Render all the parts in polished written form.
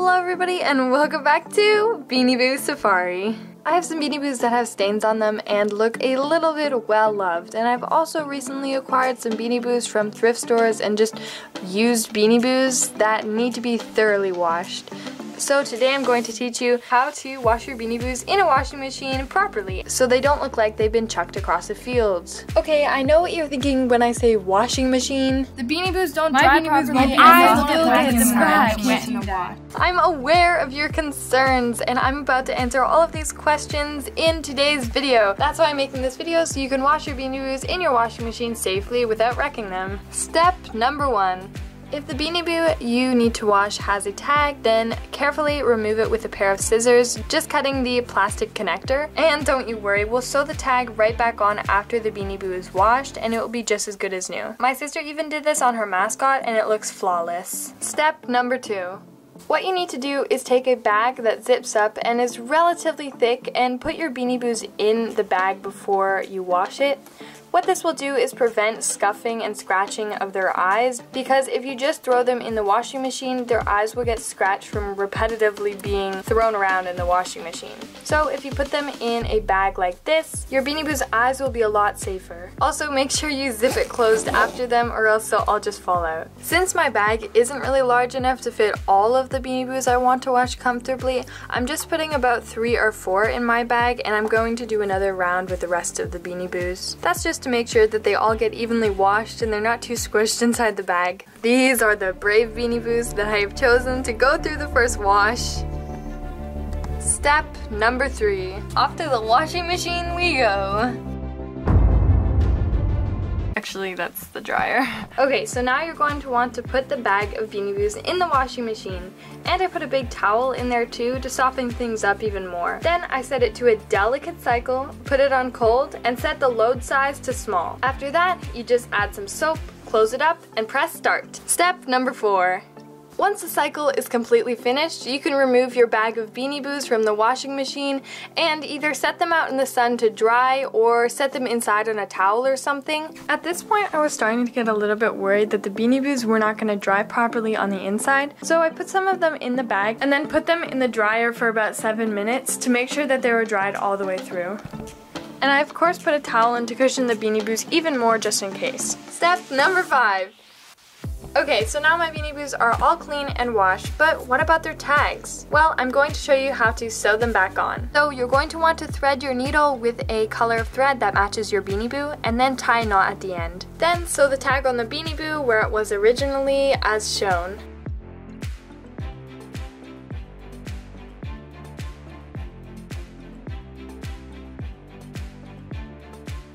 Hello everybody and welcome back to Beanie Boo Safari. I have some Beanie Boos that have stains on them and look a little bit well loved, and I've also recently acquired some Beanie Boos from thrift stores and just used Beanie Boos that need to be thoroughly washed. So today I'm going to teach you how to wash your Beanie Boos in a washing machine properly so they don't look like they've been chucked across the fields. Okay, I know what you're thinking when I say washing machine. The Beanie Boos don't dry properly and they wash. I'm aware of your concerns and I'm about to answer all of these questions in today's video. That's why I'm making this video, so you can wash your Beanie Boos in your washing machine safely without wrecking them. Step number 1. If the Beanie Boo you need to wash has a tag, then carefully remove it with a pair of scissors, just cutting the plastic connector. And don't you worry, we'll sew the tag right back on after the Beanie Boo is washed and it will be just as good as new. My sister even did this on her mascot and it looks flawless. Step number 2. What you need to do is take a bag that zips up and is relatively thick and put your Beanie Boos in the bag before you wash it. What this will do is prevent scuffing and scratching of their eyes, because if you just throw them in the washing machine, their eyes will get scratched from repetitively being thrown around in the washing machine. So if you put them in a bag like this, your Beanie Boo's eyes will be a lot safer. Also, make sure you zip it closed after them or else they'll all just fall out. Since my bag isn't really large enough to fit all of the Beanie Boos I want to wash comfortably, I'm just putting about 3 or 4 in my bag, and I'm going to do another round with the rest of the Beanie Boos. That's just to make sure that they all get evenly washed and they're not too squished inside the bag. These are the brave Beanie Boos that I have chosen to go through the first wash. Step number 3. Off to the washing machine we go. Actually, that's the dryer. Okay, so now you're going to want to put the bag of Beanie Boos in the washing machine. And I put a big towel in there too to soften things up even more. Then I set it to a delicate cycle, put it on cold, and set the load size to small. After that, you just add some soap, close it up, and press start. Step number 4. Once the cycle is completely finished, you can remove your bag of Beanie Boos from the washing machine and either set them out in the sun to dry or set them inside on a towel or something. At this point, I was starting to get a little bit worried that the Beanie Boos were not going to dry properly on the inside, so I put some of them in the bag and then put them in the dryer for about 7 minutes to make sure that they were dried all the way through. And I of course put a towel in to cushion the Beanie Boos even more just in case. Step number 5. Okay, so now my Beanie Boos are all clean and washed, but what about their tags? Well, I'm going to show you how to sew them back on. So you're going to want to thread your needle with a color of thread that matches your Beanie Boo, and then tie a knot at the end. Then sew the tag on the Beanie Boo where it was originally as shown.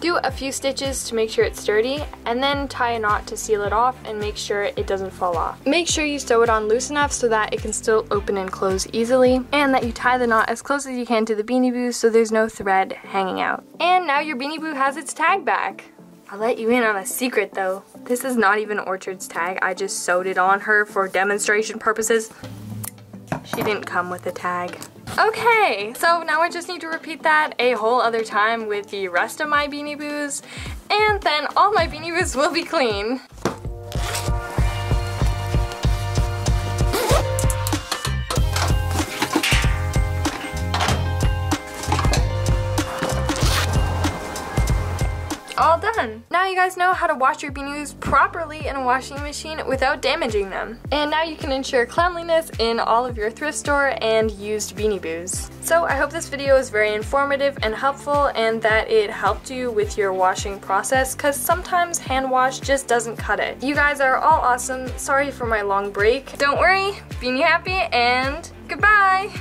Do a few stitches to make sure it's sturdy, and then tie a knot to seal it off and make sure it doesn't fall off. Make sure you sew it on loose enough so that it can still open and close easily, and that you tie the knot as close as you can to the Beanie Boo so there's no thread hanging out. And now your Beanie Boo has its tag back. I'll let you in on a secret though. This is not even Orchard's tag, I just sewed it on her for demonstration purposes. She didn't come with a tag. Okay, so now I just need to repeat that a whole other time with the rest of my Beanie Boos, and then all my Beanie Boos will be clean. All done! Now you guys know how to wash your Beanie Boos properly in a washing machine without damaging them. And now you can ensure cleanliness in all of your thrift store and used Beanie Boos. So I hope this video is very informative and helpful, and that it helped you with your washing process, because sometimes hand wash just doesn't cut it. You guys are all awesome. Sorry for my long break. Don't worry, Beanie happy, and goodbye!